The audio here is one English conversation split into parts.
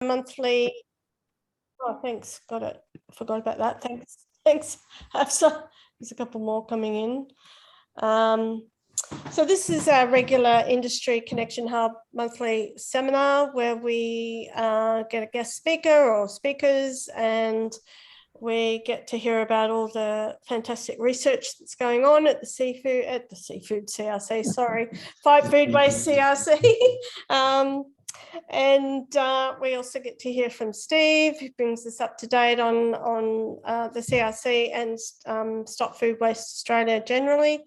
monthly. Oh, thanks. Got it. Forgot about that. Thanks. There's a couple more coming in. So this is our regular Industry Connection Hub monthly seminar where we get a guest speaker or speakers, and we get to hear about all the fantastic research that's going on at the seafood CRC, sorry, Fight Food Waste CRC. And we also get to hear from Steve, who brings us up to date on the CRC and Stop Food Waste Australia generally.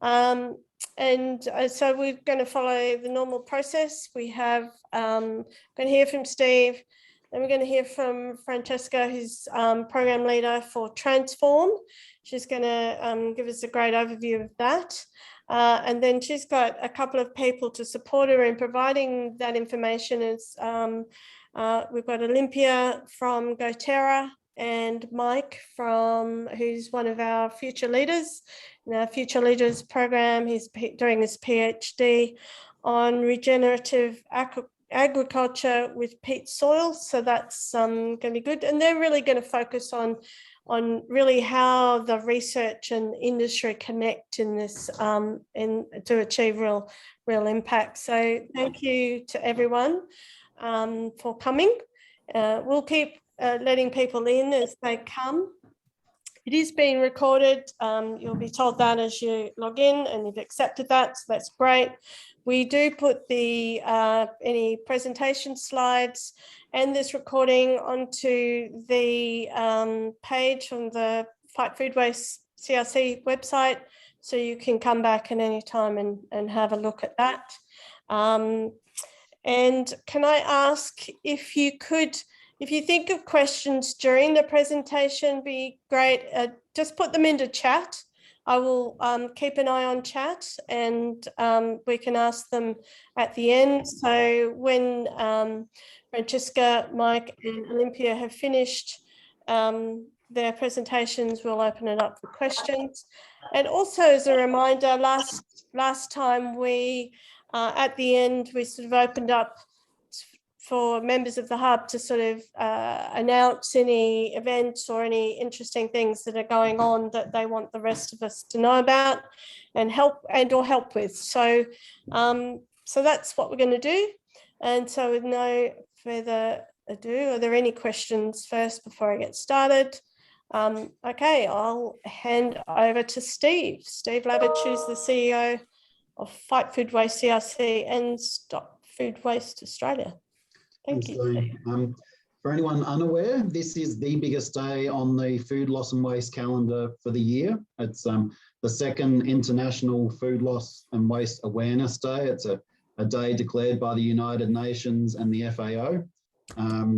So we're going to follow the normal process. We have going to hear from Steve, then we're going to hear from Francesca, who's program leader for Transform. She's going to give us a great overview of that. And then she's got a couple of people to support her in providing that information. We've got Olympia from GoTerra and Mike who's one of our future leaders in our Future Leaders program. He's doing his PhD on regenerative agriculture with peat soil. So that's going to be good. And they're really going to focus on really how the research and industry connect in this to achieve real impact. So thank you to everyone for coming. We'll keep letting people in as they come. It is being recorded. You'll be told that as you log in, and you've accepted that, so that's great. We do put the any presentation slides and this recording onto the page on the Fight Food Waste CRC website, so you can come back at any time and have a look at that. And can I ask if you think of questions during the presentation, be great, just put them into chat. I will keep an eye on chat, and we can ask them at the end. So when Francesca, Mike and Olympia have finished their presentations, we'll open it up for questions. And also as a reminder, last time we, at the end, we sort of opened up for members of the hub to sort of announce any events or any interesting things that are going on that they want the rest of us to know about and help with. So so that's what we're going to do. And so with no further ado, are there any questions first before I get started? Okay, I'll hand over to Steve. Steve Labbage, who's the CEO of Fight Food Waste CRC and Stop Food Waste Australia. Thank you. For anyone unaware, this is the biggest day on the food loss and waste calendar for the year. It's the second International Food Loss and Waste Awareness Day. It's a day declared by the United Nations and the FAO.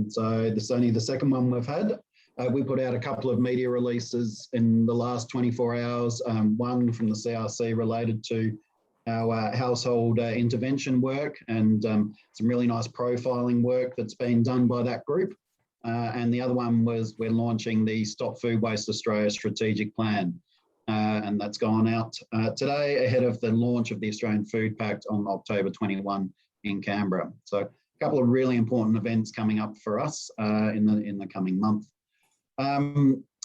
So this is only the second one we've had. We put out a couple of media releases in the last 24 hours, one from the CRC related to our household intervention work and some really nice profiling work that's been done by that group. And the other one was we're launching the Stop Food Waste Australia strategic plan. And that's gone out today ahead of the launch of the Australian Food Pact on October 21 in Canberra. So a couple of really important events coming up for us in the coming month.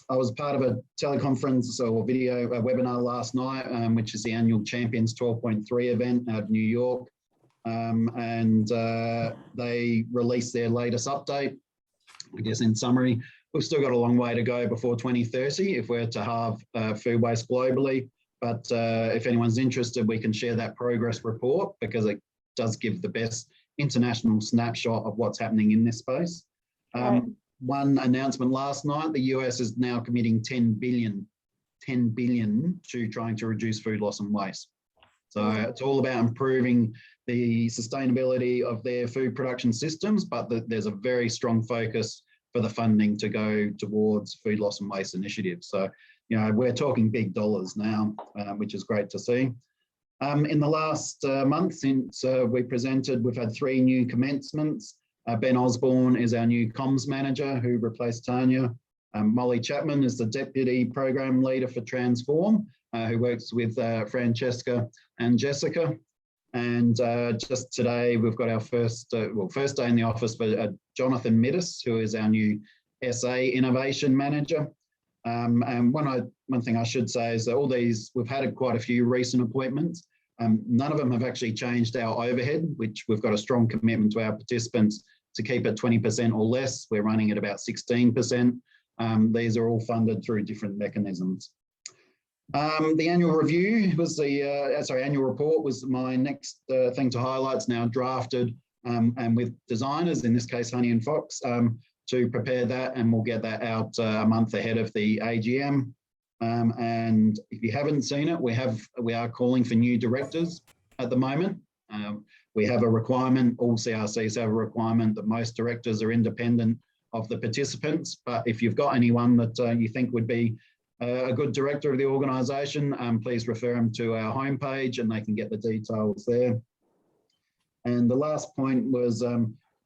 I was part of a teleconference or video webinar last night, which is the annual Champions 12.3 event out of New York. And they released their latest update. I guess in summary, we've still got a long way to go before 2030 if we're to halve food waste globally. But if anyone's interested, we can share that progress report because it does give the best international snapshot of what's happening in this space. One announcement last night, the US is now committing 10 billion to trying to reduce food loss and waste. So it's all about improving the sustainability of their food production systems, but there's a very strong focus for the funding to go towards food loss and waste initiatives. So, you know, we're talking big dollars now, which is great to see. In the last month since we presented, we've had 3 new commencements. Ben Osborne is our new comms manager who replaced Tanya. Molly Chapman is the deputy program leader for Transform, who works with Francesca and Jessica. And just today, we've got our first day in the office for Jonathan Middis, who is our new SA Innovation Manager. And one thing I should say is that all these, we've had quite a few recent appointments. None of them have actually changed our overhead, which we've got a strong commitment to our participants to keep it 20% or less. We're running at about 16%. These are all funded through different mechanisms. The annual review was annual report was my next thing to highlight. It's now drafted and with designers, in this case, Honey and Fox, to prepare that, and we'll get that out a month ahead of the AGM. And if you haven't seen it, we are calling for new directors at the moment. We have a requirement, all CRCs have a requirement that most directors are independent of the participants. But if you've got anyone that you think would be a good director of the organisation, please refer them to our homepage and they can get the details there. And the last point was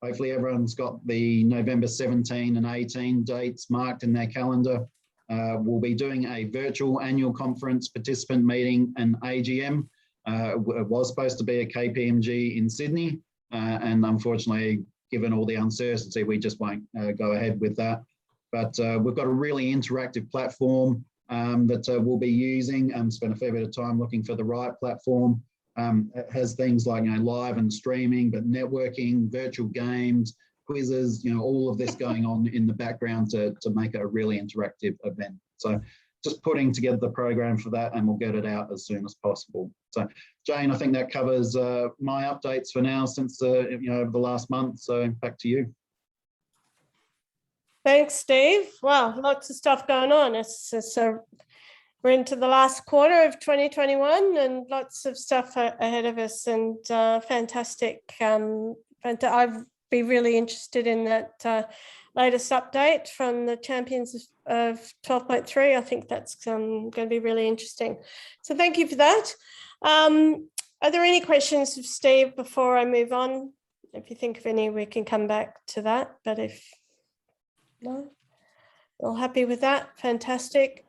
hopefully everyone's got the November 17 and 18 dates marked in their calendar. We'll be doing a virtual annual conference participant meeting and AGM. It was supposed to be a KPMG in Sydney, and unfortunately, given all the uncertainty, we just won't go ahead with that. But we've got a really interactive platform that we'll be using. Spent a fair bit of time looking for the right platform. It has things like live and streaming, but networking, virtual games, quizzes, all of this going on in the background to make it a really interactive event. So just putting together the program for that, and we'll get it out as soon as possible. So Jane, I think that covers my updates for now since over the last month. So back to you. Thanks, Steve. Wow, lots of stuff going on. We're into the last quarter of 2021 and lots of stuff ahead of us, and fantastic. I'd be really interested in that latest update from the champions of 12.3. I think that's going to be really interesting. So thank you for that. Are there any questions of Steve before I move on? If you think of any, we can come back to that. But if no, all happy with that, fantastic.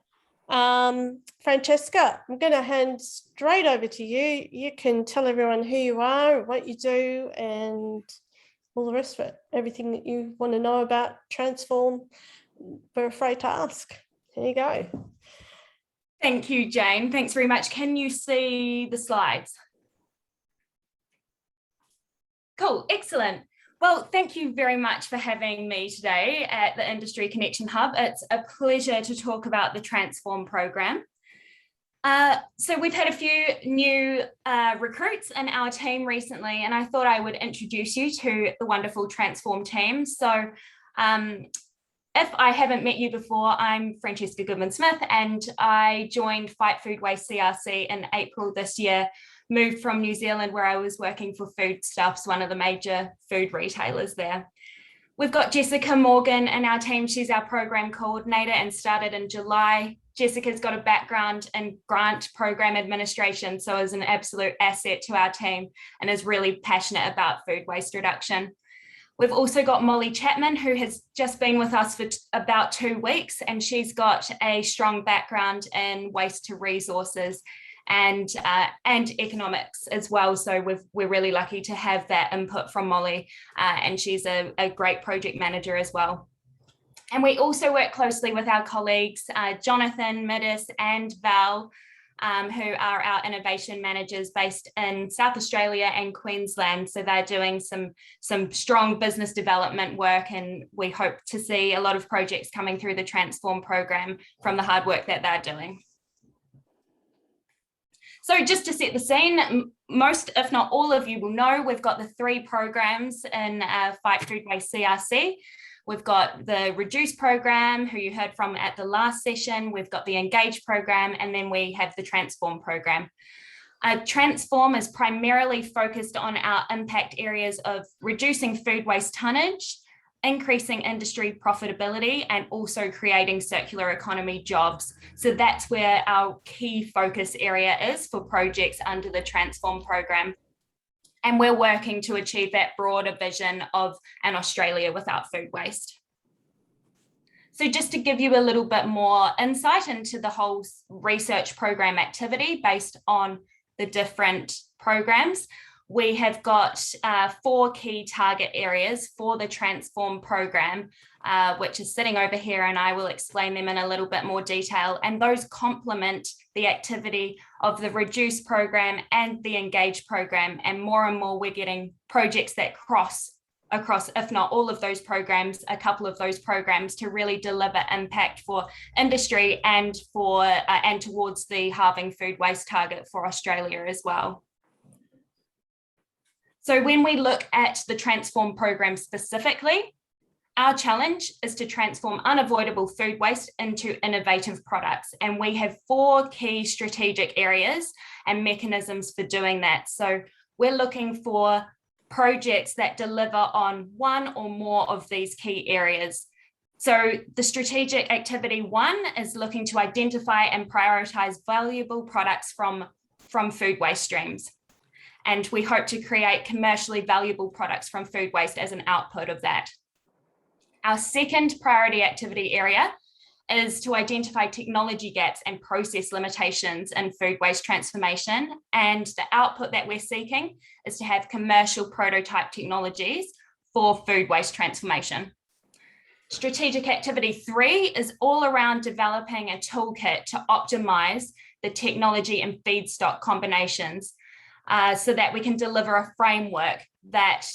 Francesca, I'm going to hand straight over to you. You can tell everyone who you are, what you do, and all the rest of it. Everything that you want to know about Transform, we're afraid to ask. Here you go. Thank you, Jane. Thanks very much. Can you see the slides? Cool, excellent. Well, thank you very much for having me today at the Industry Connection Hub. It's a pleasure to talk about the Transform program. So we've had a few new recruits in our team recently, and I thought I would introduce you to the wonderful Transform team. So if I haven't met you before, I'm Francesca Goodman-Smith, and I joined Fight Food Waste CRC in April this year, moved from New Zealand where I was working for Foodstuffs, one of the major food retailers there. We've got Jessica Morgan in our team. She's our program coordinator and started in July. Jessica's got a background in grant program administration, so is an absolute asset to our team and is really passionate about food waste reduction. We've also got Molly Chapman, who has just been with us for about 2 weeks, and she's got a strong background in waste to resources and economics as well. So we're really lucky to have that input from Molly, and she's a great project manager as well. And we also work closely with our colleagues, Jonathan Middis and Val, who are our innovation managers based in South Australia and Queensland. So they're doing some strong business development work, and we hope to see a lot of projects coming through the Transform program from the hard work that they're doing. So just to set the scene, most, if not all of you will know, we've got the 3 programs in Fight Food Waste CRC. We've got the Reduce program, who you heard from at the last session. We've got the Engage program, and then we have the Transform program. Transform is primarily focused on our impact areas of reducing food waste tonnage, increasing industry profitability, and also creating circular economy jobs. So that's where our key focus area is for projects under the Transform program. And we're working to achieve that broader vision of an Australia without food waste. So just to give you a little bit more insight into the whole research program activity based on the different programs, we have got 4 key target areas for the Transform program, which is sitting over here, and I will explain them in a little bit more detail. And those complement the activity of the Reduce program and the Engage program. And more we're getting projects that cross across, if not all of those programs, a couple of those programs, to really deliver impact for industry and towards the halving food waste target for Australia as well. So when we look at the Transform program specifically, our challenge is to transform unavoidable food waste into innovative products. And we have 4 key strategic areas and mechanisms for doing that. So we're looking for projects that deliver on one or more of these key areas. So the strategic activity 1 is looking to identify and prioritize valuable products from food waste streams. And we hope to create commercially valuable products from food waste as an output of that. Our second priority activity area is to identify technology gaps and process limitations in food waste transformation. And the output that we're seeking is to have commercial prototype technologies for food waste transformation. Strategic activity 3 is all around developing a toolkit to optimize the technology and feedstock combinations, so that we can deliver a framework that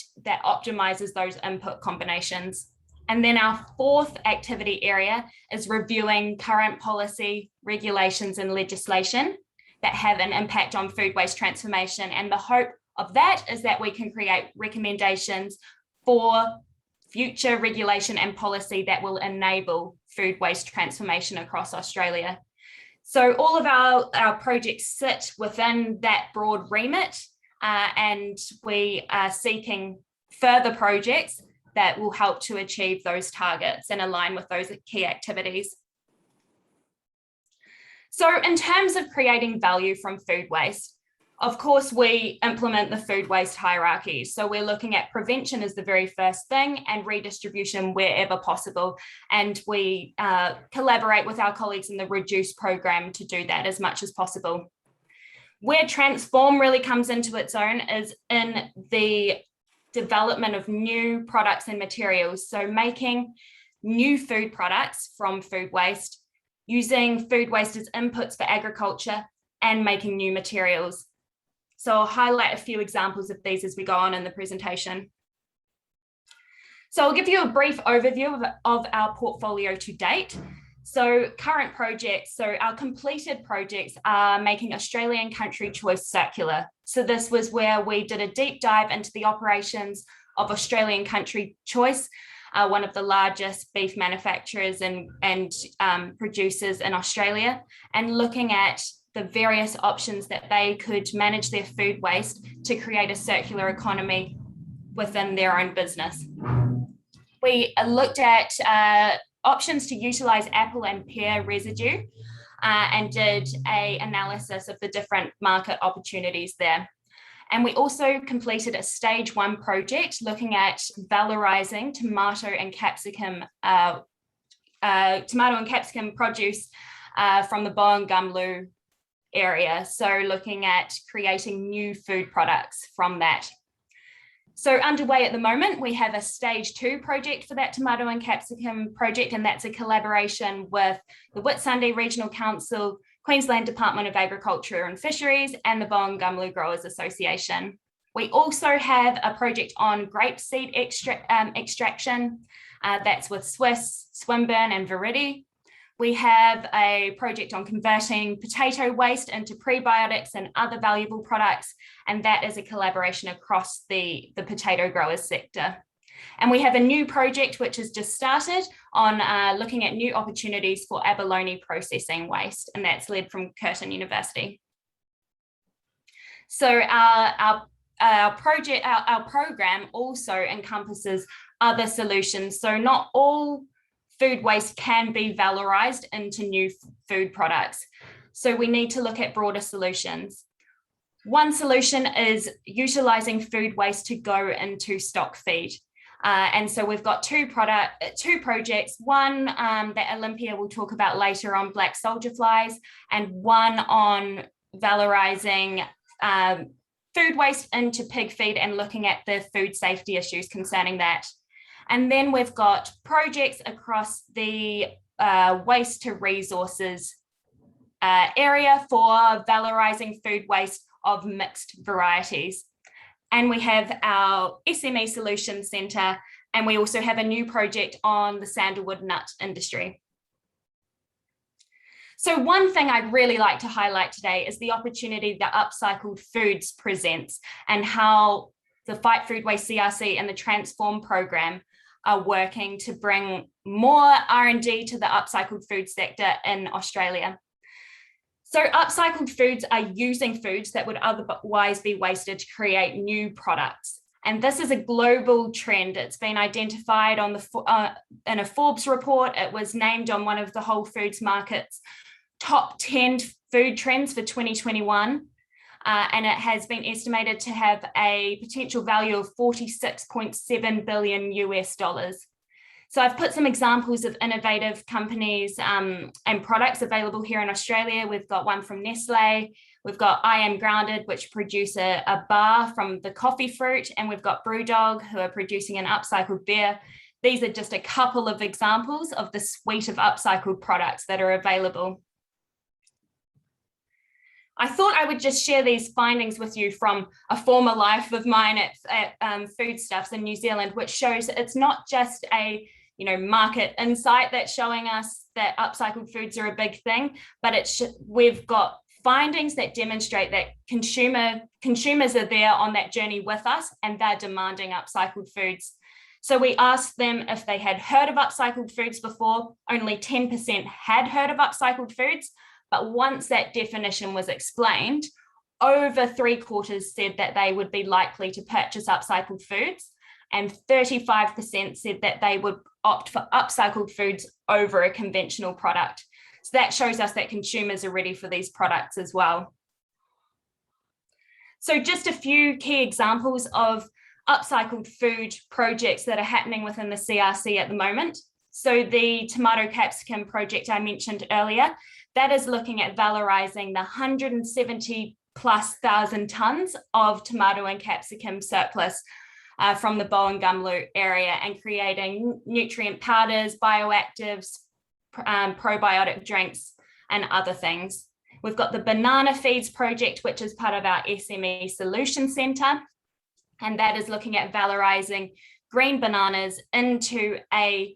optimizes those input combinations. And then our fourth activity area is reviewing current policy, regulations, and legislation that have an impact on food waste transformation. And the hope of that is that we can create recommendations for future regulation and policy that will enable food waste transformation across Australia. So all of our projects sit within that broad remit, and we are seeking further projects that will help to achieve those targets and align with those key activities. So in terms of creating value from food waste, of course, we implement the food waste hierarchy. So we're looking at prevention as the very first thing and redistribution wherever possible. And we collaborate with our colleagues in the Reduce program to do that as much as possible. Where Transform really comes into its own is in the development of new products and materials. So making new food products from food waste, using food waste as inputs for agriculture, and making new materials. So I'll highlight a few examples of these as we go on in the presentation. So I'll give you a brief overview of our portfolio to date. So current projects, so our completed projects are making Australian Country Choice circular. So this was where we did a deep dive into the operations of Australian Country Choice, one of the largest beef manufacturers and producers in Australia, and looking at the various options that they could manage their food waste to create a circular economy within their own business. We looked at options to utilize apple and pear residue and did an analysis of the different market opportunities there. And we also completed a stage 1 project looking at valorizing tomato and capsicum produce from the Bowen-Gumlu area. So looking at creating new food products from that. So underway at the moment, we have a stage 2 project for that tomato and capsicum project, and that's a collaboration with the Whitsunday Regional Council, Queensland Department of Agriculture and Fisheries, and the Bowen-Gumlu Growers Association. We also have a project on grape seed extraction, that's with Swiss, Swinburne and Viridi. We have a project on converting potato waste into prebiotics and other valuable products, and that is a collaboration across the potato growers sector. And we have a new project which has just started on looking at new opportunities for abalone processing waste, and that's led from Curtin University. So our program also encompasses other solutions. So not all food waste can be valorized into new food products. So we need to look at broader solutions. One solution is utilizing food waste to go into stock feed. And so we've got two projects, one that Olympia will talk about later on black soldier flies, and one on valorizing food waste into pig feed and looking at the food safety issues concerning that. And then we've got projects across the waste to resources area for valorising food waste of mixed varieties. And we have our SME Solutions Centre, and we also have a new project on the sandalwood nut industry. So one thing I'd really like to highlight today is the opportunity that Upcycled Foods presents and how the Fight Food Waste CRC and the Transform program are working to bring more R&D to the upcycled food sector in Australia. So upcycled foods are using foods that would otherwise be wasted to create new products. And this is a global trend. It's been identified on in a Forbes report. It was named on one of the Whole Foods Market's top 10 food trends for 2021. And it has been estimated to have a potential value of $46.7 billion US. So I've put some examples of innovative companies and products available here in Australia. We've got one from Nestle. We've got I Am Grounded, which produce a bar from the coffee fruit. And we've got Brewdog, who are producing an upcycled beer. These are just a couple of examples of the suite of upcycled products that are available. I thought I would just share these findings with you from a former life of mine at Foodstuffs in New Zealand, which shows it's not just a market insight that's showing us that upcycled foods are a big thing, but we've got findings that demonstrate that consumers are there on that journey with us and they're demanding upcycled foods. So we asked them if they had heard of upcycled foods before. Only 10% had heard of upcycled foods. But once that definition was explained, over 3/4 said that they would be likely to purchase upcycled foods, and 35% said that they would opt for upcycled foods over a conventional product. So that shows us that consumers are ready for these products as well. So just a few key examples of upcycled food projects that are happening within the CRC at the moment. So the tomato capsicum project I mentioned earlier, that is looking at valorising the 170,000+ tonnes of tomato and capsicum surplus from the Bowen Gumlu area and creating nutrient powders, bioactives, probiotic drinks and other things. We've got the banana feeds project, which is part of our SME Solutions Centre, and that is looking at valorising green bananas into a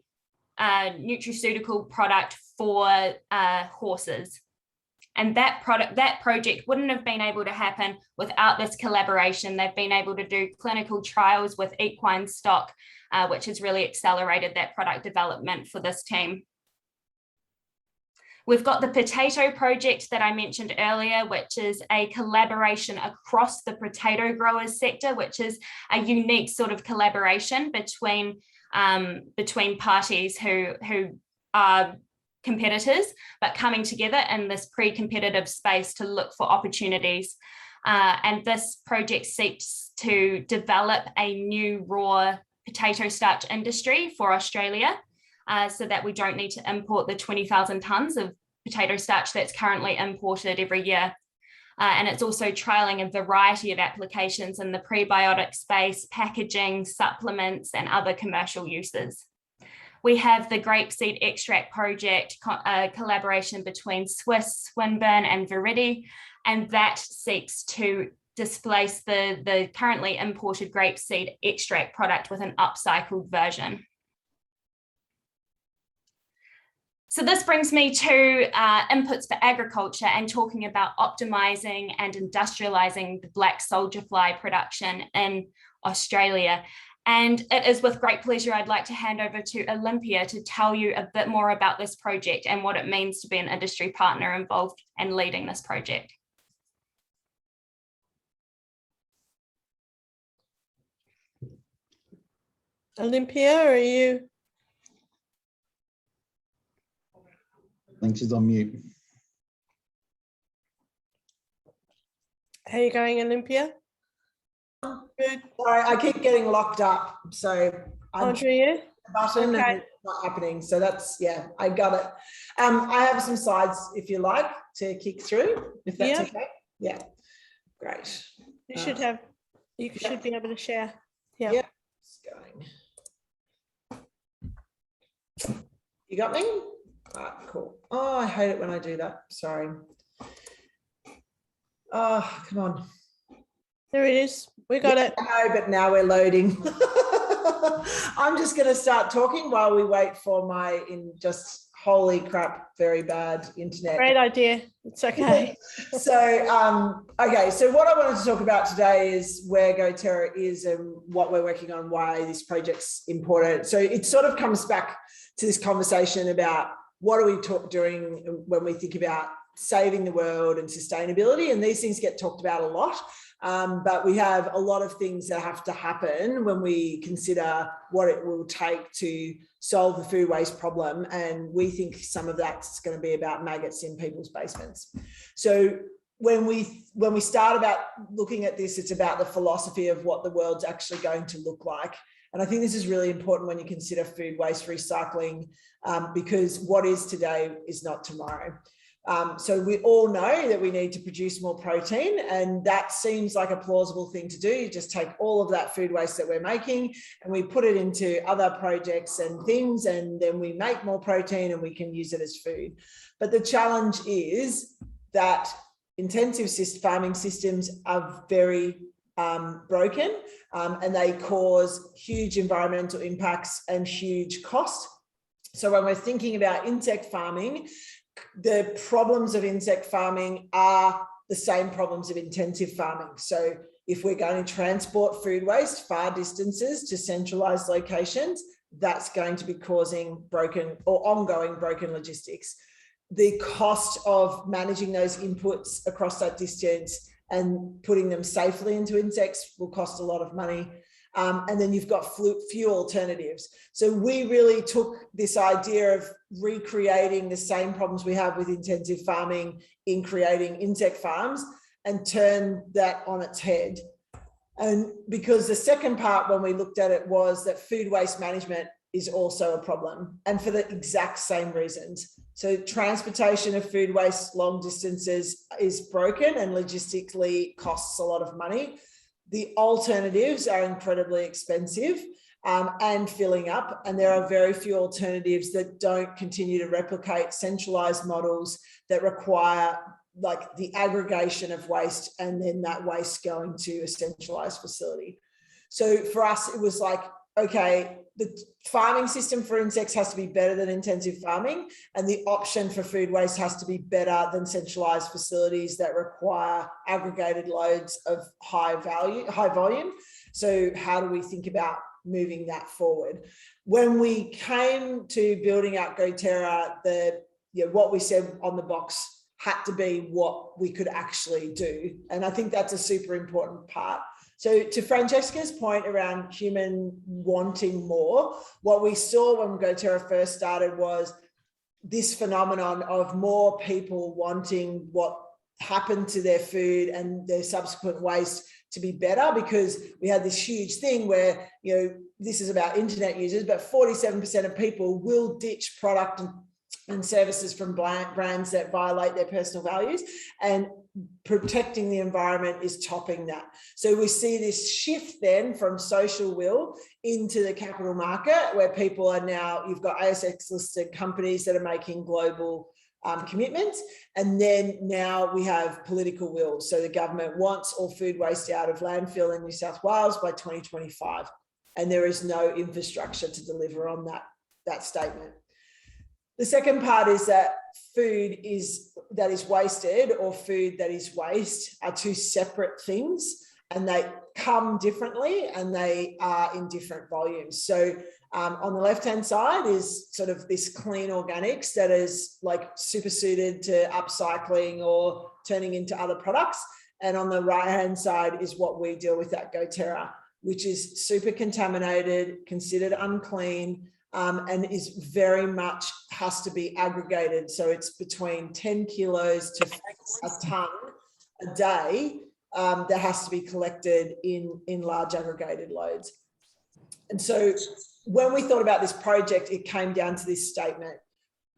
nutraceutical product for horses. And that project wouldn't have been able to happen without this collaboration. They've been able to do clinical trials with equine stock, which has really accelerated that product development for this team. We've got the potato project that I mentioned earlier, which is a collaboration across the potato growers sector, which is a unique sort of collaboration between parties who are competitors, but coming together in this pre-competitive space to look for opportunities. And this project seeks to develop a new raw potato starch industry for Australia, so that we don't need to import the 20,000 tonnes of potato starch that's currently imported every year. And it's also trialling a variety of applications in the prebiotic space, packaging, supplements, and other commercial uses. We have the grapeseed extract project, a collaboration between Swinburne and Verity, and that seeks to displace the currently imported grapeseed extract product with an upcycled version. So this brings me to inputs for agriculture and talking about optimising and industrialising the black soldier fly production in Australia. And it is with great pleasure I'd like to hand over to Olympia to tell you a bit more about this project and what it means to be an industry partner involved and leading this project. Olympia, are you? I think she's on mute. How are you going, Olympia? Good. Sorry, I keep getting locked up, so I'm Do you? the button Okay. and it's not happening. So that's, yeah, I got it. I have some slides if you like to kick through, if that's Yeah. okay. Yeah, great. You should have, you should be able to share. Yeah. Yeah. It's going. You got me? All right, cool. Oh, I hate it when I do that. Sorry. Oh, come on. There it is. We got it. No, but now we're loading. I'm just going to start talking while we wait for my holy crap, very bad internet. Great idea. It's okay. So, okay. So what I wanted to talk about today is where GoTerra is and what we're working on, why this project's important. So it sort of comes back to this conversation about what are we doing when we think about saving the world and sustainability, and these things get talked about a lot. But we have a lot of things that have to happen when we consider what it will take to solve the food waste problem. And we think some of that's going to be about maggots in people's basements. So when we start about looking at this, it's about the philosophy of what the world's actually going to look like. And I think this is really important when you consider food waste recycling, because what is today is not tomorrow. So we all know that we need to produce more protein, and that seems like a plausible thing to do. You just take all of that food waste that we're making and we put it into other projects and things, and then we make more protein and we can use it as food. But the challenge is that intensive farming systems are very broken, and they cause huge environmental impacts and huge cost. So when we're thinking about insect farming, the problems of insect farming are the same problems of intensive farming. So if we're going to transport food waste far distances to centralized locations, that's going to be causing broken or ongoing broken logistics. The cost of managing those inputs across that distance and putting them safely into insects will cost a lot of money. And then you've got few alternatives. So we really took this idea of recreating the same problems we have with intensive farming in creating insect farms and turned that on its head. And because the second part when we looked at it was that food waste management is also a problem, and for the exact same reasons. So transportation of food waste long distances is broken and logistically costs a lot of money. The alternatives are incredibly expensive and filling up, and there are very few alternatives that don't continue to replicate centralized models that require like the aggregation of waste and then that waste going to a centralized facility. So for us, it was like, okay, the farming system for insects has to be better than intensive farming, and the option for food waste has to be better than centralized facilities that require aggregated loads of high volume. So how do we think about moving that forward? When we came to building out GoTerra, what we said on the box had to be what we could actually do. And I think that's a super important part. So to Francesca's point around human wanting more, what we saw when GoTerra first started was this phenomenon of more people wanting what happened to their food and their subsequent waste to be better, because we had this huge thing where, this is about internet users, but 47% of people will ditch product and services from brands that violate their personal values, and protecting the environment is topping that. So we see this shift then from social will into the capital market, where people are now, you've got ASX listed companies that are making global commitments, and then now we have political will. So the government wants all food waste out of landfill in New South Wales by 2025, and there is no infrastructure to deliver on that statement. The second part is that food that is wasted or food that is waste are two separate things, and they come differently and they are in different volumes. So on the left-hand side is sort of this clean organics that is like super suited to upcycling or turning into other products. And on the right-hand side is what we deal with at GoTerra, which is super contaminated, considered unclean, and is very much has to be aggregated. So it's between 10 kilos to a ton a day that has to be collected in large aggregated loads. And so when we thought about this project, it came down to this statement: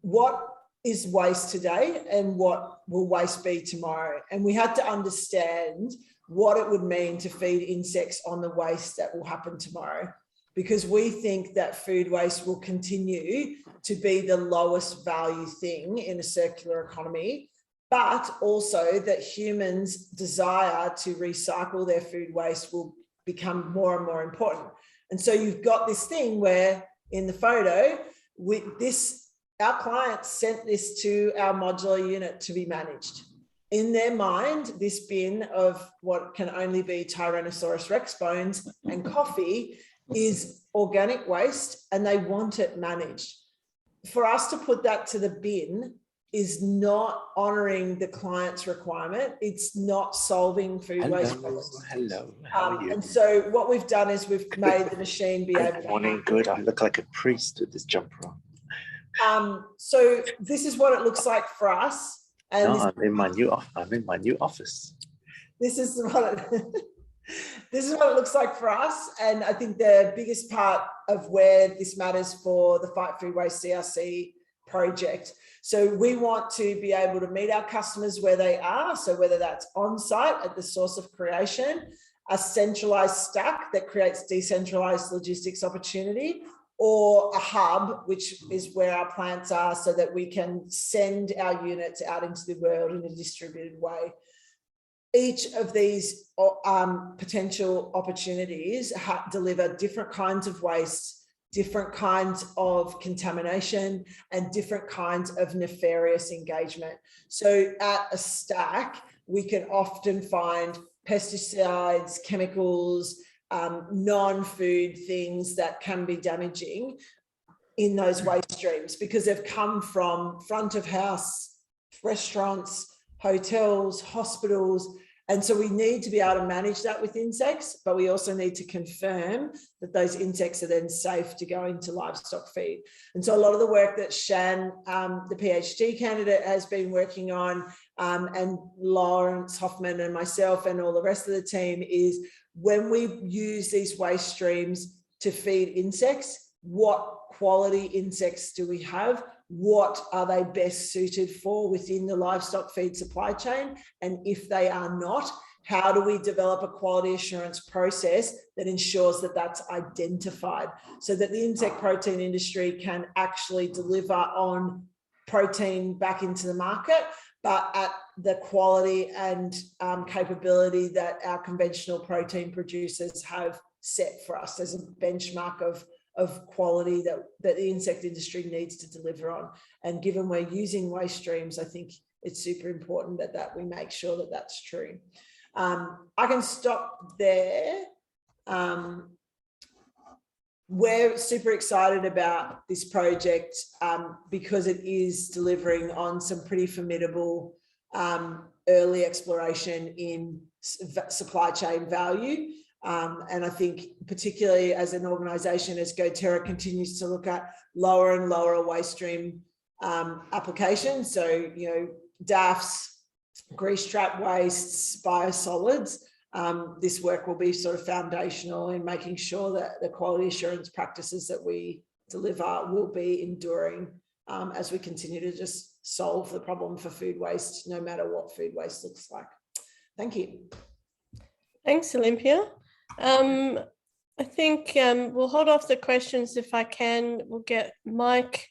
what is waste today and what will waste be tomorrow? And we had to understand what it would mean to feed insects on the waste that will happen tomorrow, because we think that food waste will continue to be the lowest value thing in a circular economy, but also that humans' desire to recycle their food waste will become more and more important. And so you've got this thing where in the photo, our client sent this to our modular unit to be managed. In their mind, this bin of what can only be Tyrannosaurus Rex bones and coffee is organic waste, and they want it managed. For us to put that to the bin is not honouring the client's requirement. It's not solving food waste problems. Hello, how are you? And so what we've done is we've made the machine be able to. Good morning, good. I look like a priest with this jumper on. So this is what it looks like for us. And No, I'm in my new office. This is what it looks like for us. And I think the biggest part of where this matters for the Fight Food Waste CRC project. So we want to be able to meet our customers where they are. So whether that's on site at the source of creation, a centralized stack that creates decentralized logistics opportunity, or a hub, which is where our plants are, so that we can send our units out into the world in a distributed way. Each of these potential opportunities deliver different kinds of waste, different kinds of contamination, and different kinds of nefarious engagement. So at a stack, we can often find pesticides, chemicals, non-food things that can be damaging in those waste streams because they've come from front of house, restaurants, hotels, hospitals. And so we need to be able to manage that with insects, but we also need to confirm that those insects are then safe to go into livestock feed. And so a lot of the work that Shan, the PhD candidate, has been working on, and Lawrence Hoffman and myself and all the rest of the team is when we use these waste streams to feed insects, what quality insects do we have? What are they best suited for within the livestock feed supply chain? And if they are not, how do we develop a quality assurance process that ensures that that's identified so that the insect protein industry can actually deliver on protein back into the market, but at the quality and capability that our conventional protein producers have set for us as a benchmark of quality that the insect industry needs to deliver on. And given we're using waste streams, I think it's super important that we make sure that that's true. I can stop there. We're super excited about this project because it is delivering on some pretty formidable early exploration in supply chain value. And I think particularly as an organisation, as GoTerra continues to look at lower and lower waste stream applications, so, you know, DAFs, grease trap wastes, biosolids, this work will be sort of foundational in making sure that the quality assurance practices that we deliver will be enduring as we continue to just solve the problem for food waste, no matter what food waste looks like. Thank you. Thanks, Olympia. I think we'll hold off the questions if I can. We'll get Mike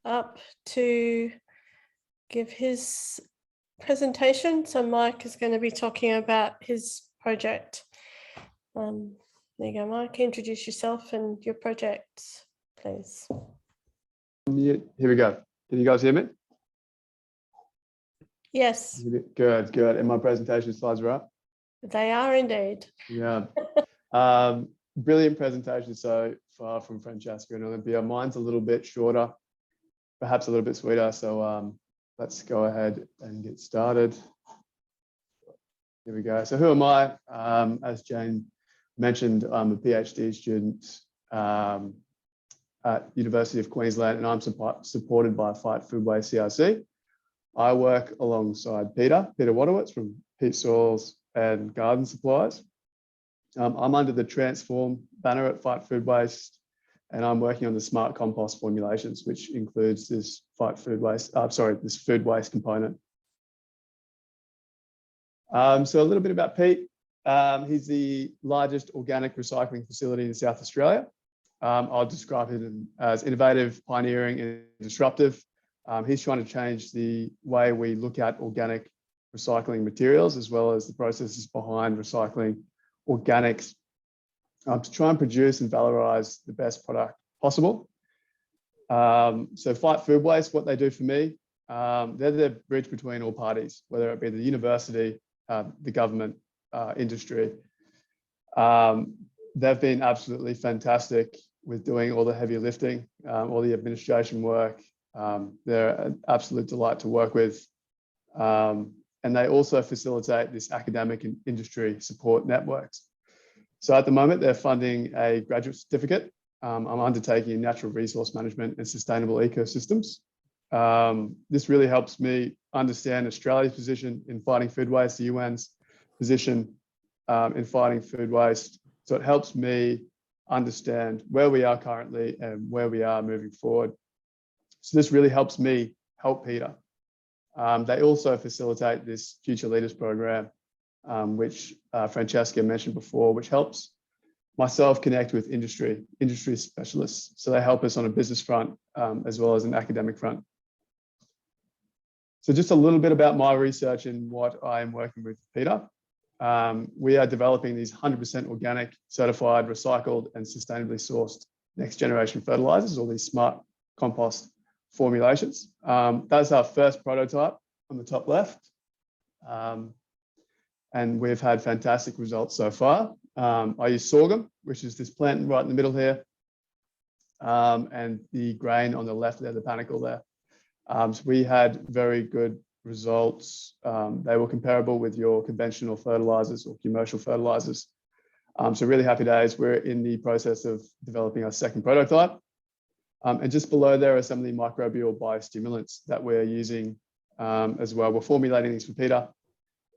up to give his presentation. So Mike is going to be talking about his project. There you go, Mike. Introduce yourself and your project, please. Here we go. Can you guys hear me? Yes. Good, good. And my presentation slides are up? They are indeed. Yeah. Brilliant presentation so far from Francesca and Olympia. Mine's a little bit shorter, perhaps a little bit sweeter. So let's go ahead and get started. Here we go. So who am I? As Jane mentioned, I'm a PhD student at University of Queensland, and I'm supported by Fight Food Waste CRC. I work alongside Peter Wadowitz from Peat Soils and Garden Supplies. I'm under the Transform banner at Fight Food Waste, and I'm working on the smart compost formulations, which includes this this food waste component. So a little bit about Pete. He's the largest organic recycling facility in South Australia. I'll describe him as innovative, pioneering, and disruptive. He's trying to change the way we look at organic recycling materials, as well as the processes behind recycling organics, to try and produce and valorize the best product possible. So Fight Food Waste, what they do for me, they're the bridge between all parties, whether it be the university, the government, industry. They've been absolutely fantastic with doing all the heavy lifting, all the administration work. They're an absolute delight to work with. And they also facilitate this academic and industry support networks. So at the moment, they're funding a graduate certificate. I'm undertaking natural resource management and sustainable ecosystems. This really helps me understand Australia's position in fighting food waste, the UN's position in fighting food waste. So it helps me understand where we are currently and where we are moving forward. So this really helps me help Peter. They also facilitate this Future Leaders program, which Francesca mentioned before, which helps myself connect with industry specialists. So they help us on a business front as well as an academic front. So just a little bit about my research and what I am working with Peter. We are developing these 100% organic, certified, recycled, and sustainably sourced next generation fertilizers, or these smart compost formulations. That's our first prototype on the top left. And we've had fantastic results so far. I use sorghum, which is this plant right in the middle here, and the grain on the left there, the panicle there. So we had very good results. They were comparable with your conventional fertilizers or commercial fertilizers. So really happy days. We're in the process of developing our second prototype. And just below there are some of the microbial biostimulants that we're using as well. We're formulating these for Peter,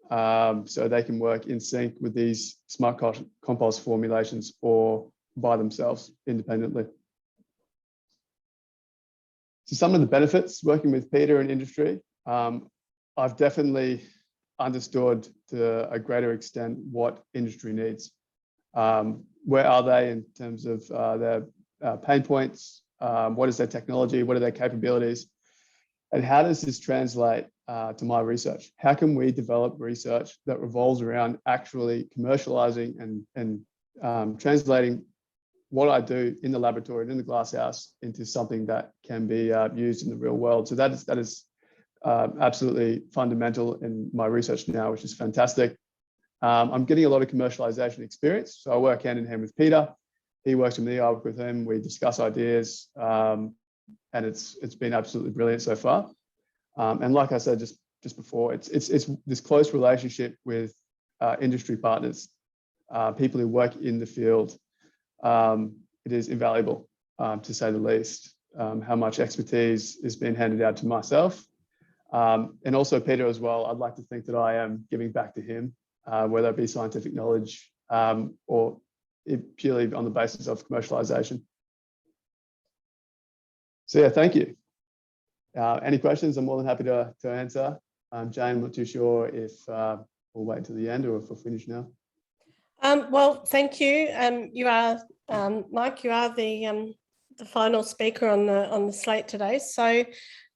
so they can work in sync with these smart compost formulations or by themselves independently. So some of the benefits working with Peter in industry, I've definitely understood to a greater extent what industry needs. Where are they in terms of their pain points? What is their technology? What are their capabilities? And how does this translate to my research? How can we develop research that revolves around actually commercializing and translating what I do in the laboratory and in the glasshouse into something that can be used in the real world? So that is absolutely fundamental in my research now, which is fantastic. I'm getting a lot of commercialization experience. So I work hand in hand with Peter. He works with me, I work with him. We discuss ideas, and it's been absolutely brilliant so far. And like I said just before, it's this close relationship with industry partners, people who work in the field. It is invaluable, to say the least, how much expertise is being handed out to myself. And also Peter as well. I'd like to think that I am giving back to him, whether it be scientific knowledge or purely on the basis of commercialization. So yeah, thank you. Any questions? I'm more than happy to answer. Jane, I'm not too sure if we'll wait until the end or if we'll finish now. Well, thank you. You are, Mike, you are the final speaker on the slate today. So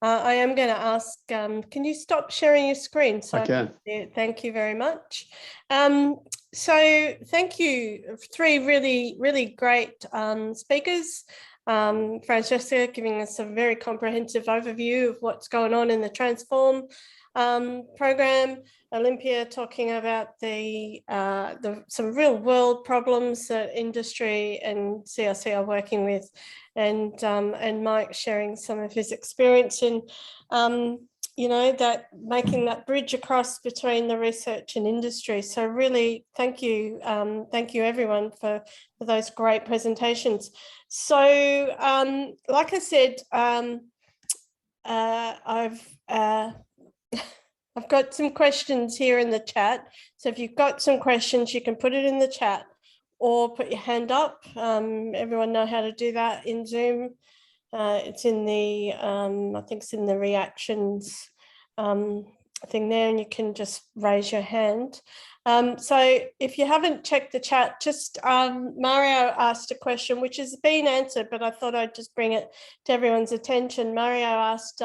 I am going to ask, can you stop sharing your screen? So I can. Thank you very much. So thank you, three really, really great speakers. Francesca giving us a very comprehensive overview of what's going on in the Transform program. Olympia talking about some real world problems that industry and CRC are working with, and Mike sharing some of his experience in that making that bridge across between the research and industry. So really thank you everyone for those great presentations. So like I said, I've got some questions here in the chat. So if you've got some questions, you can put it in the chat or put your hand up. Everyone know how to do that in Zoom. It's in the, I think it's in the reactions thing there, and you can just raise your hand. So if you haven't checked the chat, just Mario asked a question which has been answered, but I thought I'd just bring it to everyone's attention. Mario asked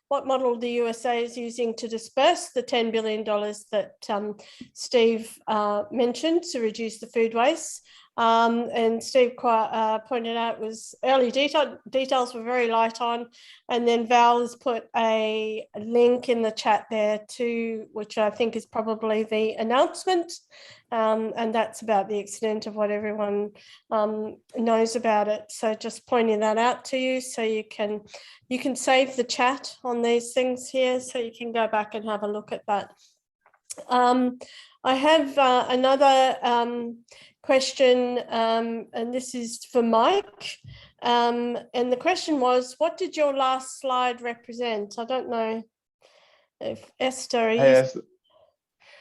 what model the USA is using to disperse the $10 billion that Steve mentioned to reduce the food waste. And Steve pointed out was early details were very light on, and then Val has put a link in the chat there to which I think is probably the announcement, and that's about the extent of what everyone knows about it. So just pointing that out to you, so you can save the chat on these things here, so you can go back and have a look at that. I have another question, and this is for Mike. And the question was, what did your last slide represent? I don't know if Esther. Hey, Esther.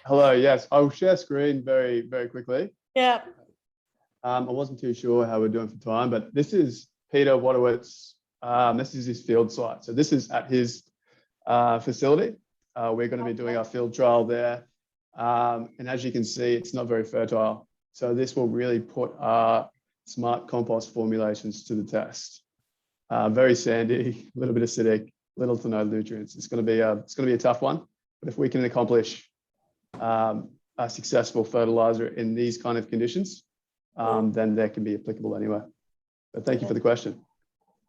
Hello, yes, I'll share screen very, very quickly. Yeah. I wasn't too sure how we're doing for time, but this is Peter Wadowitz. This is his field site. So this is at his facility. We're going to be doing our field trial there. And as you can see, it's not very fertile. So this will really put our smart compost formulations to the test. Very sandy, a little bit acidic, little to no nutrients. It's going to be a tough one. But if we can accomplish a successful fertilizer in these kind of conditions, then that can be applicable anywhere. But thank you for the question.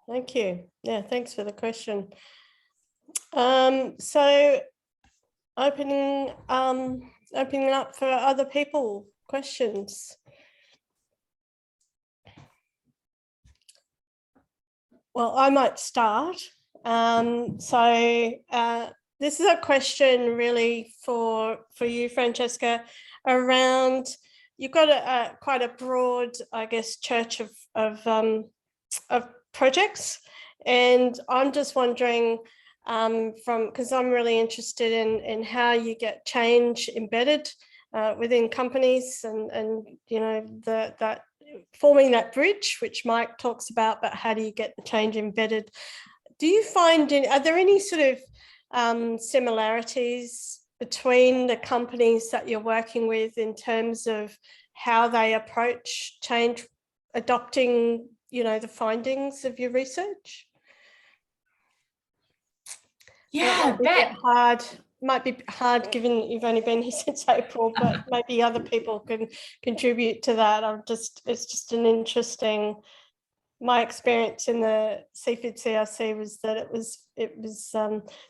Thank you. Yeah, thanks for the question. So opening up for other people, questions. Well, I might start. This is a question really for you, Francesca, around, you've got quite a broad, I guess, church of projects, and I'm just wondering, because I'm really interested in how you get change embedded within companies, and you know, that forming that bridge which Mike talks about, but how do you get the change embedded? Do you find are there any sort of similarities between the companies that you're working with in terms of how they approach change, adopting, you know, the findings of your research? Yeah, might be hard given you've only been here since April, but maybe other people can contribute to that. It's just an interesting, my experience in the seafood CRC was that it was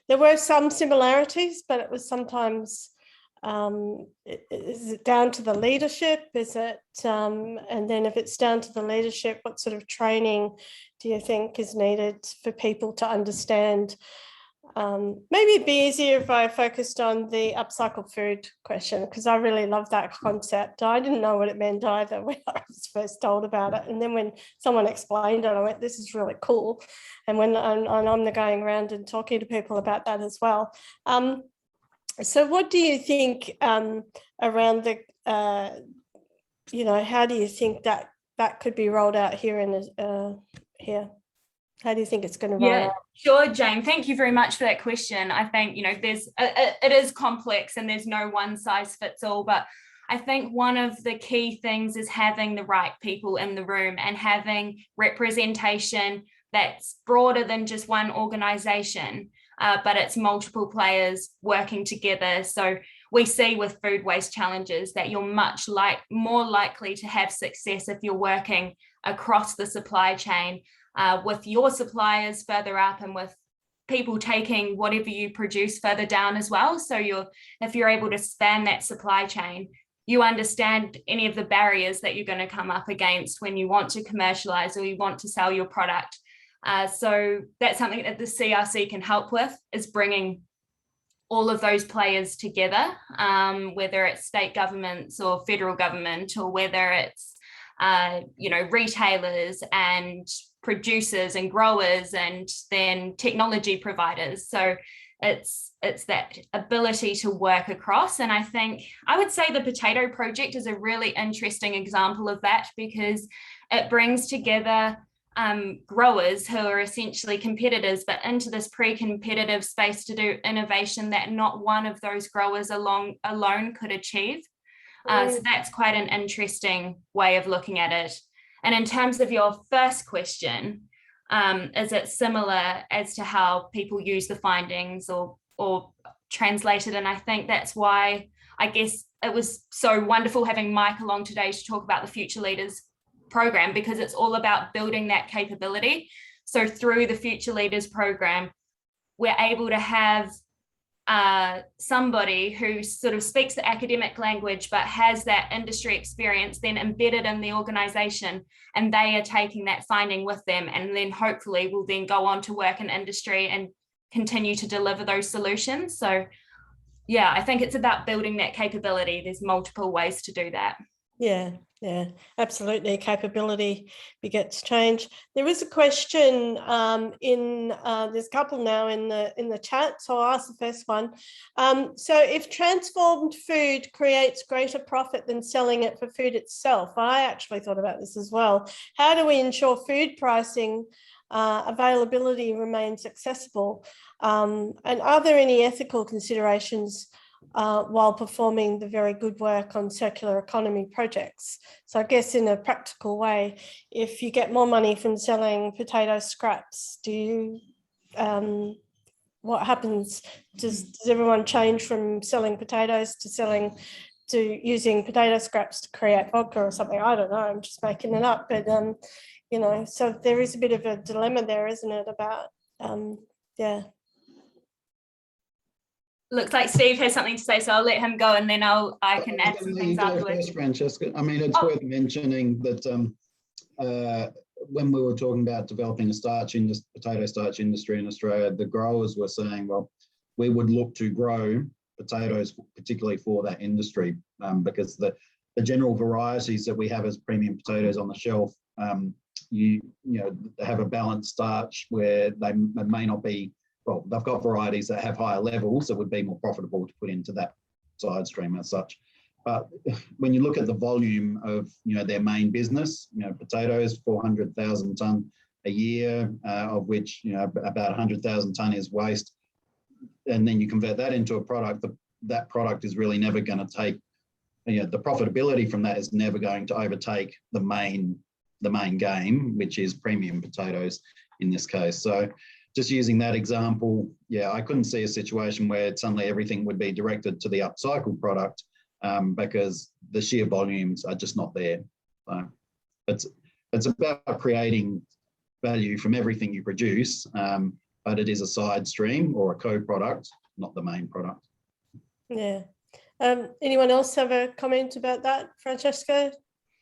there were some similarities, but it was sometimes is it down to the leadership? Is it and then if it's down to the leadership, what sort of training do you think is needed for people to understand? Maybe it'd be easier if I focused on the upcycled food question, because I really love that concept. I didn't know what it meant either when I was first told about it, and then when someone explained it, I went, "This is really cool." And when I'm going around and talking to people about that as well. So, what do you think around the, you know, how do you think that could be rolled out here here? How do you think it's going to roll out? Sure, Jane. Thank you very much for that question. I think, you know, it is complex and there's no one size fits all, but I think one of the key things is having the right people in the room and having representation that's broader than just one organization, but it's multiple players working together. So we see with food waste challenges that you're more likely to have success if you're working across the supply chain, with your suppliers further up and with people taking whatever you produce further down as well. So if you're able to span that supply chain, you understand any of the barriers that you're going to come up against when you want to commercialize or you want to sell your product. So that's something that the CRC can help with, is bringing all of those players together, whether it's state governments or federal government, or whether it's you know, retailers and producers and growers and then technology providers. So it's that ability to work across. And I would say the potato project is a really interesting example of that, because it brings together growers who are essentially competitors, but into this pre-competitive space to do innovation that not one of those growers alone could achieve. So that's quite an interesting way of looking at it. And in terms of your first question, is it similar as to how people use the findings or translate it? And I think that's why I guess it was so wonderful having Mike along today to talk about the Future Leaders program, because it's all about building that capability. So through the Future Leaders program, we're able to have somebody who sort of speaks the academic language but has that industry experience then embedded in the organization, and they are taking that finding with them, and then hopefully will then go on to work in industry and continue to deliver those solutions. So yeah, I think it's about building that capability. There's multiple ways to do that. Yeah, absolutely. Capability begets change. There is a question there's a couple now in the chat, so I'll ask the first one. So if transformed food creates greater profit than selling it for food itself, I actually thought about this as well. How do we ensure food pricing availability remains accessible? And are there any ethical considerations while performing the very good work on circular economy projects? So I guess in a practical way, if you get more money from selling potato scraps, what happens? Does everyone change from selling potatoes to using potato scraps to create vodka or something? I don't know, I'm just making it up, but so there is a bit of a dilemma there, isn't it, about Looks like Steve has something to say, so I'll let him go, and then I can add some things afterwards. First, Francesca. I mean, it's worth mentioning that when we were talking about developing a potato starch industry in Australia, the growers were saying, well, we would look to grow potatoes particularly for that industry, because the general varieties that we have as premium potatoes on the shelf, they have a balanced starch where they may not be. Well, they've got varieties that have higher levels that would be more profitable to put into that side stream as such. But when you look at the volume of, their main business, potatoes, 400,000 tonne a year, of which, about 100,000 tonne is waste. And then you convert that into a product, that product is really never going to take, the profitability from that is never going to overtake the main game, which is premium potatoes in this case. So just using that example, I couldn't see a situation where suddenly everything would be directed to the upcycled product, because the sheer volumes are just not there. So it's about creating value from everything you produce, but it is a side stream or a co-product, not the main product. Yeah. Anyone else have a comment about that, Francesca?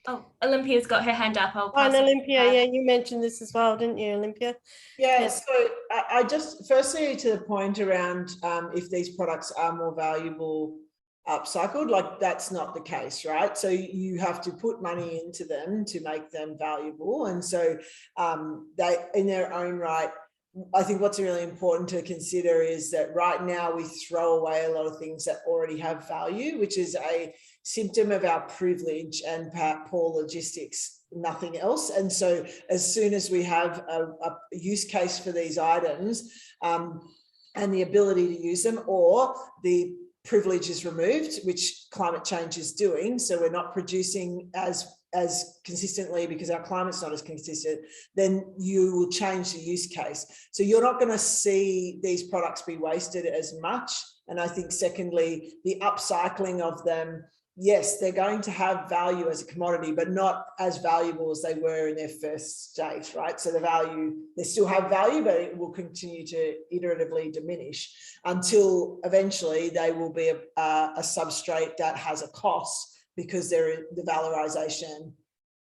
Oh, Olympia's got her hand up. And Olympia, you mentioned this as well, didn't you, Olympia? Yeah. So I just, firstly, to the point around if these products are more valuable upcycled, like that's not the case, right? So you have to put money into them to make them valuable. And so they, in their own right, I think what's really important to consider is that right now we throw away a lot of things that already have value, which is a symptom of our privilege and poor logistics, nothing else. And so as soon as we have a use case for these items and the ability to use them, or the privilege is removed, which climate change is doing, so we're not producing as consistently because our climate's not as consistent, then you will change the use case. So you're not going to see these products be wasted as much. And I think secondly, the upcycling of them, yes, they're going to have value as a commodity, but not as valuable as they were in their first state, right? So the value, they still have value, but it will continue to iteratively diminish until eventually they will be a substrate that has a cost, because the valorization,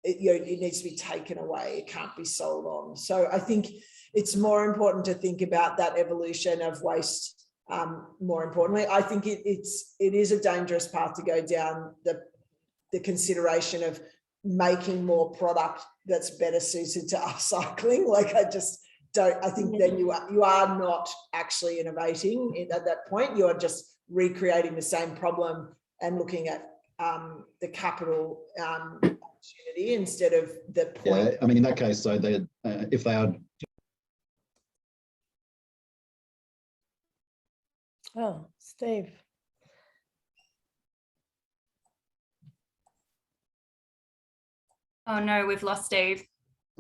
it needs to be taken away. It can't be sold on. So I think it's more important to think about that evolution of waste. More importantly, I think it is a dangerous path to go down, the consideration of making more product that's better suited to upcycling. Like I think then you are not actually innovating at that point. You are just recreating the same problem and looking at the capital opportunity instead of the point. Yeah, I mean, in that case, so they, if they are. Oh, Steve. Oh no, we've lost Steve.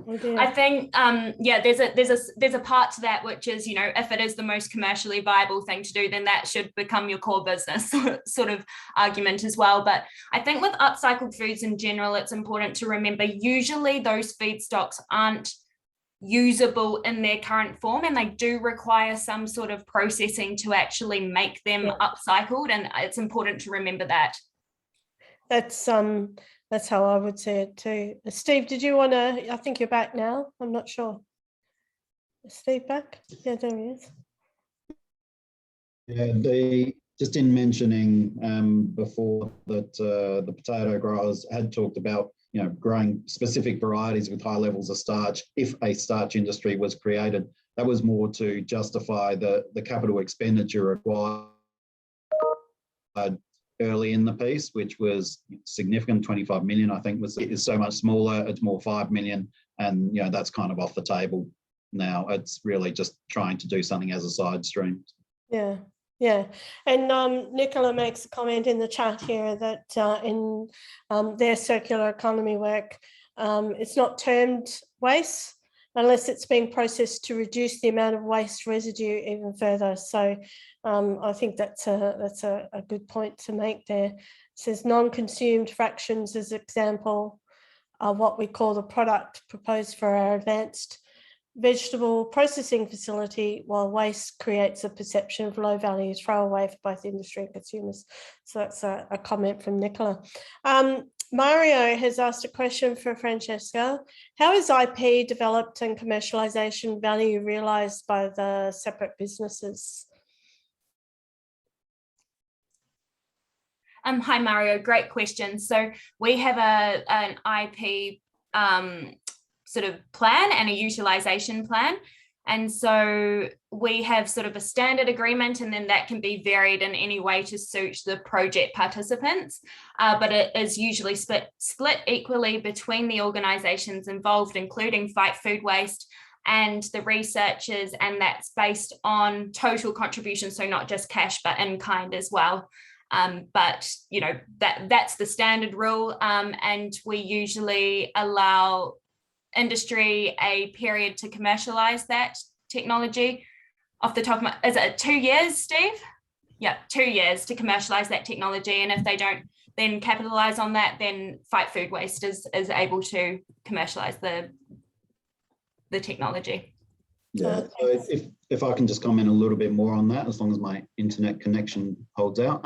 Oh dear. I think yeah, there's a part to that, which is, you know, if it is the most commercially viable thing to do, then that should become your core business sort of argument as well. But I think with upcycled foods in general, it's important to remember usually those feedstocks aren't usable in their current form, and they do require some sort of processing to actually make them upcycled, and it's important to remember that. That's how I would say it too. Steve, did you want to? I think you're back now. I'm not sure. Is Steve back? Yeah, there he is. Yeah, they just in mentioning before that the potato growers had talked about, you know, growing specific varieties with high levels of starch if a starch industry was created. That was more to justify the capital expenditure required early in the piece, which was significant. 25 million, I think, is so much smaller. It's more 5 million, and you know that's kind of off the table now. It's really just trying to do something as a side stream. Yeah, yeah. And Nicola makes a comment in the chat here that in their circular economy work, it's not termed waste unless it's being processed to reduce the amount of waste residue even further. So I think that's a good point to make there. It says non-consumed fractions as example of what we call the product proposed for our advanced vegetable processing facility, while waste creates a perception of low value throwaway for both industry and consumers. So that's a comment from Nicola. Mario has asked a question for Francesca. How is IP developed and commercialization value realized by the separate businesses? Hi Mario, great question. So we have an IP sort of plan and a utilization plan. And so we have sort of a standard agreement, and then that can be varied in any way to suit the project participants. But it is usually split equally between the organizations involved, including Fight Food Waste and the researchers, and that's based on total contributions, so not just cash, but in kind as well. But you know, that's the standard rule, and we usually allow industry a period to commercialize that technology. Off the top of my, is it 2 years, Steve? Yeah, 2 years to commercialize that technology, and if they don't then capitalize on that, then Fight Food Waste is able to commercialize the technology. Yeah, so if I can just comment a little bit more on that, as long as my internet connection holds out.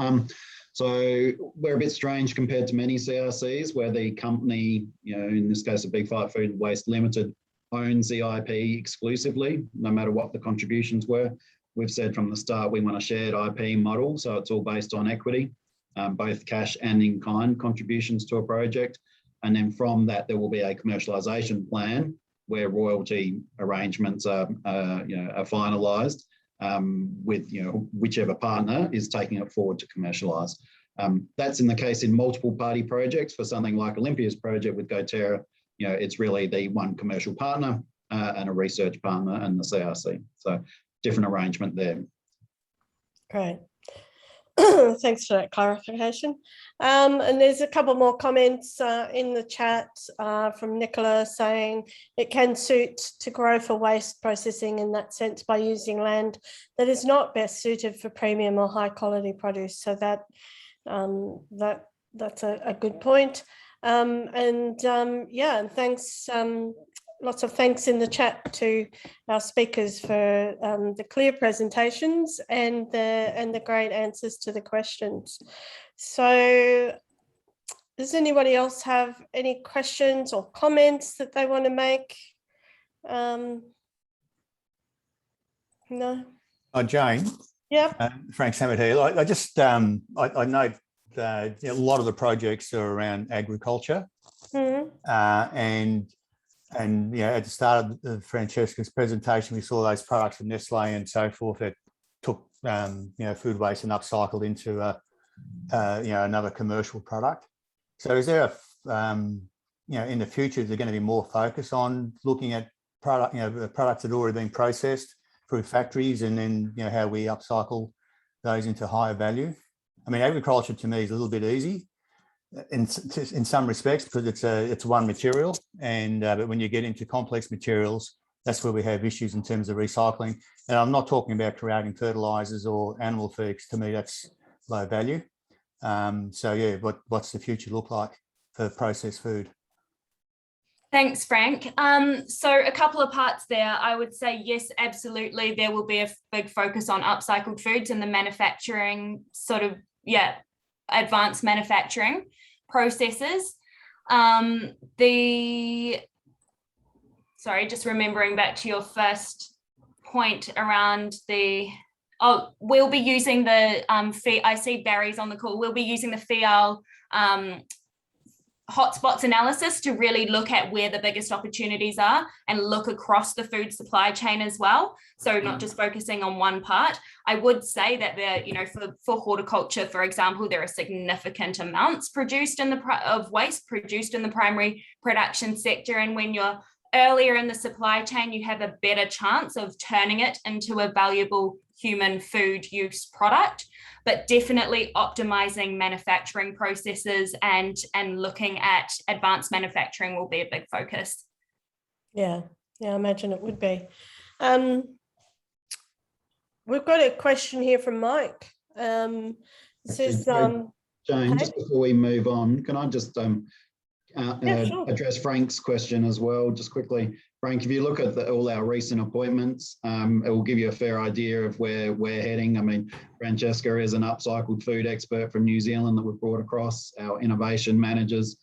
So we're a bit strange compared to many CRCs where the company, you know, in this case, a Big Fight Food Waste Limited, owns the IP exclusively, no matter what the contributions were. We've said from the start we want a shared IP model, so it's all based on equity, both cash and in-kind contributions to a project. And then from that, there will be a commercialisation plan where royalty arrangements are finalised with, you know, whichever partner is taking it forward to commercialise. That's in the case in multiple party projects. For something like Olympia's project with GoTerra, you know, it's really the one commercial partner and a research partner and the CRC. So different arrangement there. Great. Thanks for that clarification. And there's a couple more comments in the chat from Nicola saying it can suit to grow for waste processing in that sense by using land that is not best suited for premium or high quality produce. So that's a good point. Yeah, and thanks. Lots of thanks in the chat to our speakers for the clear presentations and the great answers to the questions. So does anybody else have any questions or comments that they want to make? No? Oh, Jane. Yep. Frank Samet here. I just, I know that a lot of the projects are around agriculture. Mm-hmm. And you know, at the start of Francesca's presentation, we saw those products from Nestle and so forth that took food waste and upcycled into another commercial product. So is there in the future, there's going to be more focus on looking at the products that are already being processed through factories, and then, how we upcycle those into higher value. I mean, agriculture to me is a little bit easy in some respects because it's one material, and but when you get into complex materials, that's where we have issues in terms of recycling. And I'm not talking about creating fertilizers or animal feeds. To me, that's low value. So yeah, what's the future look like for processed food? Thanks, Frank. So a couple of parts there. I would say, yes, absolutely. There will be a big focus on upcycled foods and the manufacturing advanced manufacturing processes. Sorry, just remembering back to your first point around we'll be using the I see Barry's on the call. We'll be using the FIAL hotspots analysis to really look at where the biggest opportunities are and look across the food supply chain as well. So not just focusing on one part. I would say that there, for horticulture, for example, there are significant amounts of waste produced in the primary production sector. And when you're earlier in the supply chain, you have a better chance of turning it into a valuable human food use product. But definitely optimizing manufacturing processes and looking at advanced manufacturing will be a big focus. Yeah, I imagine it would be. We've got a question here from Mike. It says, Jane, okay. just before we move on, can I just Sure. address Frank's question as well, just quickly? Frank, if you look at all our recent appointments, it will give you a fair idea of where we're heading. I mean, Francesca is an upcycled food expert from New Zealand that we've brought across. Our innovation managers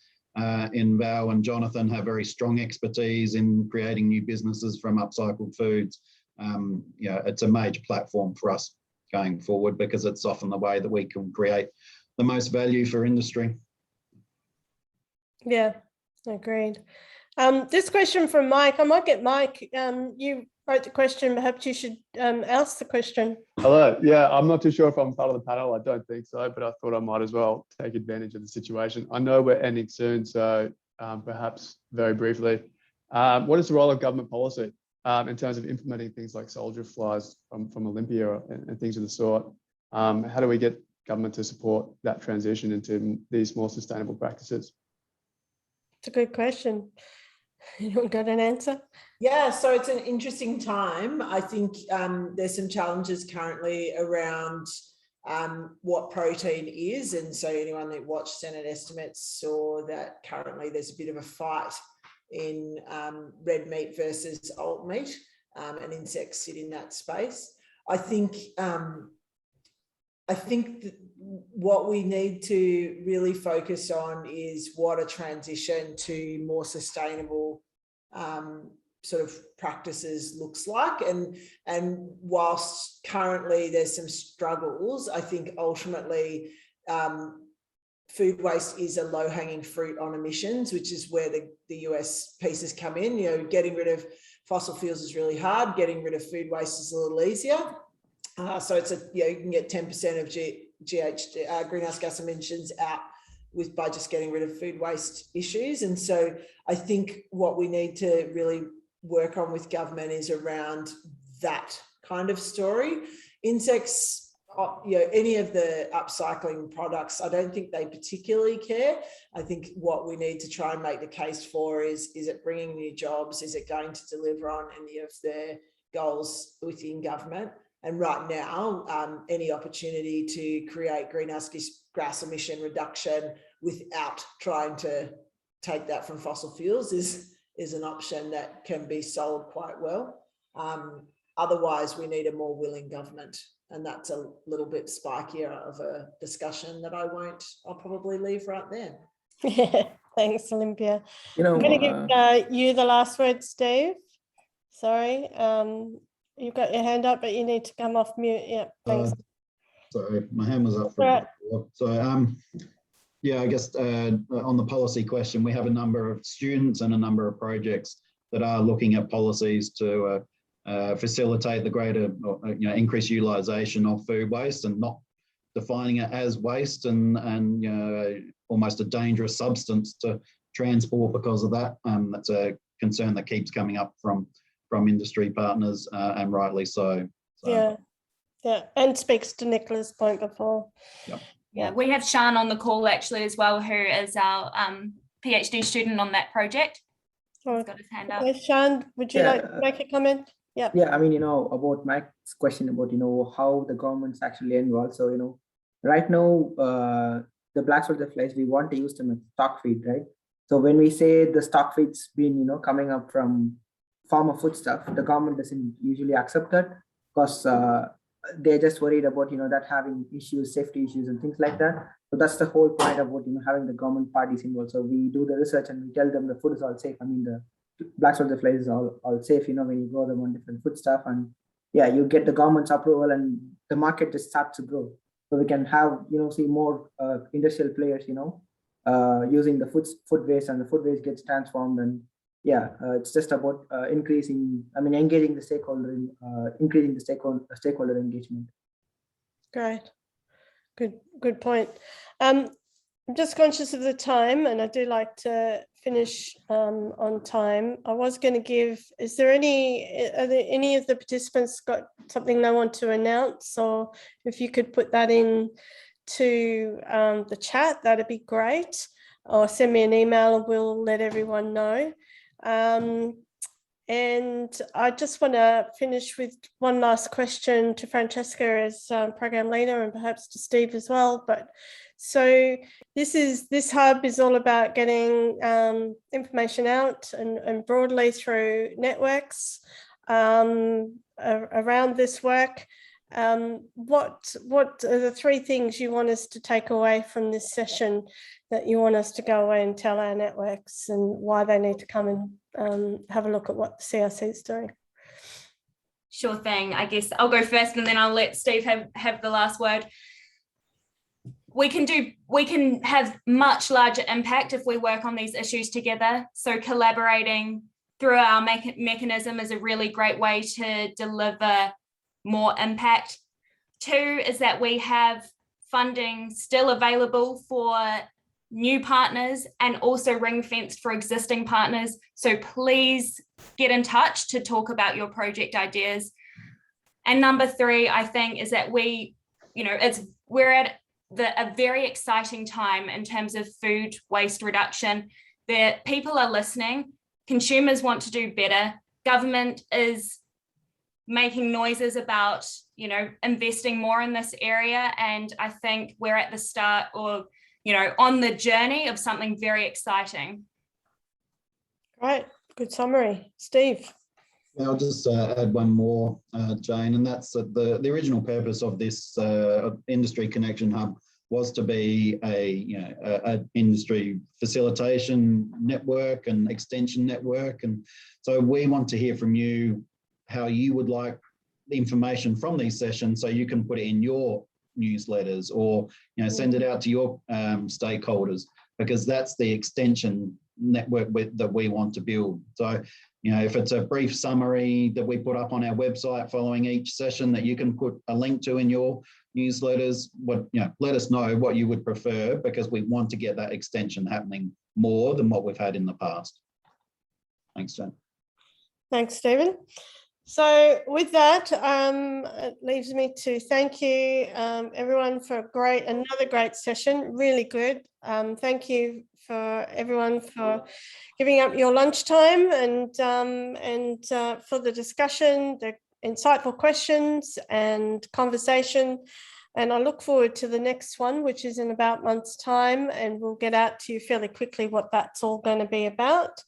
in Val and Jonathan have very strong expertise in creating new businesses from upcycled foods. It's a major platform for us going forward because it's often the way that we can create the most value for industry. Yeah, agreed. This question from Mike, I might get Mike, you wrote the question, perhaps you should ask the question. Hello. Yeah, I'm not too sure if I'm part of the panel. I don't think so, but I thought I might as well take advantage of the situation. I know we're ending soon, so perhaps very briefly, what is the role of government policy in terms of implementing things like soldier flies from Olympia and things of the sort? How do we get government to support that transition into these more sustainable practices? It's a good question. Anyone got an answer? Yeah, so it's an interesting time. I think there's some challenges currently around what protein is. And so anyone that watched Senate estimates saw that currently there's a bit of a fight in red meat versus alt meat, and insects sit in that space. I think what we need to really focus on is what a transition to more sustainable sort of practices looks like. And whilst currently there's some struggles, I think ultimately food waste is a low-hanging fruit on emissions, which is where the US pieces come in. Getting rid of fossil fuels is really hard. Getting rid of food waste is a little easier. So it's you can get 10% of greenhouse gas emissions out by just getting rid of food waste issues. And so I think what we need to really work on with government is around that kind of story. Insects, any of the upcycling products, I don't think they particularly care. I think what we need to try and make the case for is it bringing new jobs? Is it going to deliver on any of their goals within government? And right now, any opportunity to create greenhouse gas emission reduction without trying to take that from fossil fuels is an option that can be sold quite well. Otherwise, we need a more willing government. And that's a little bit spikier of a discussion that I'll probably leave right there. Yeah, thanks, Olympia. I'm going to give you the last word, Steve. Sorry. You've got your hand up, but you need to come off mute. Yeah, thanks. Sorry, my hand was up. So, I guess on the policy question, we have a number of students and a number of projects that are looking at policies to facilitate the greater, increased utilisation of food waste and not defining it as waste and almost a dangerous substance to transport because of that. That's a concern that keeps coming up from industry partners, and rightly so. Yeah, and speaks to Nicola's point before. Yeah, we have Sian on the call actually as well, who is our PhD student on that project. He's got his hand up. Okay, Sian, would you like to make a comment? Yeah. Yeah, I mean, about Mike's question about, how the government's actually involved. So, right now, the black soldier flies, we want to use them as stock feed, right? So when we say the stock feed's been, coming up from farmer foodstuff, the government doesn't usually accept that because they're just worried about, that having issues, safety issues and things like that. So that's the whole point about, having the government parties involved. So we do the research and we tell them the food is all safe. I mean, the black soldier flies is all safe, when you grow them on different foodstuff, and yeah, you get the government's approval and the market just starts to grow. So we can have, see more industrial players, using the food waste, and the food waste gets transformed. And yeah, it's just about engaging the stakeholder, increasing the stakeholder engagement. Great. Good point. I'm just conscious of the time, and I do like to finish on time. I was going to give, are there any of the participants got something they want to announce, or if you could put that in to the chat, that'd be great, or send me an email and we'll let everyone know. And I just want to finish with one last question to Francesca as program leader, and perhaps to Steve as well. But so this hub is all about getting information out and broadly through networks around this work. What are the three things you want us to take away from this session, that you want us to go away and tell our networks, and why they need to come and have a look at what the CRC is doing? Sure thing. I guess I'll go first and then I'll let Steve have the last word. We can have much larger impact if we work on these issues together. So collaborating through our mechanism is a really great way to deliver more impact. Two is that we have funding still available for new partners and also ring-fenced for existing partners. So please get in touch to talk about your project ideas. And number three, I think, is that we're at a very exciting time in terms of food waste reduction. That people are listening, consumers want to do better, government is making noises about, investing more in this area. And I think we're at the start, or, on the journey of something very exciting. Great, good summary. Steve. Yeah, I'll just add one more, Jane, and that's the original purpose of this Industry Connection Hub was to be a industry facilitation network and extension network. And so we want to hear from you how you would like the information from these sessions, so you can put it in your newsletters, or send it out to your stakeholders, because that's the extension network that we want to build. So if it's a brief summary that we put up on our website following each session that you can put a link to in your newsletters, let us know what you would prefer, because we want to get that extension happening more than what we've had in the past. Thanks, Jane. Thanks, Stephen. So with that, it leaves me to thank you everyone for another great session, really good. Thank you for everyone for giving up your lunchtime and for the discussion, the insightful questions and conversation. And I look forward to the next one, which is in about a month's time, and we'll get out to you fairly quickly what that's all going to be about.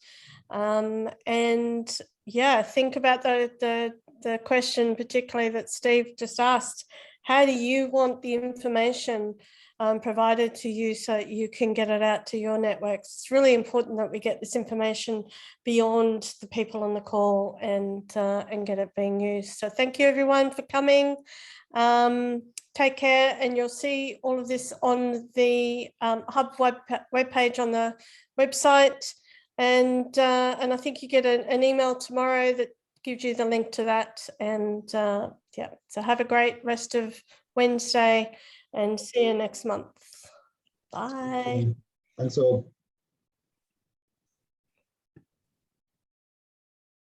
And yeah, think about the question particularly that Steve just asked. How do you want the information provided to you so that you can get it out to your networks? It's really important that we get this information beyond the people on the call and get it being used. So thank you everyone for coming. Take care, and you'll see all of this on the Hub webpage on the website. And I think you get an email tomorrow that gives you the link to that. And yeah, so have a great rest of Wednesday and see you next month. Bye. Thanks all.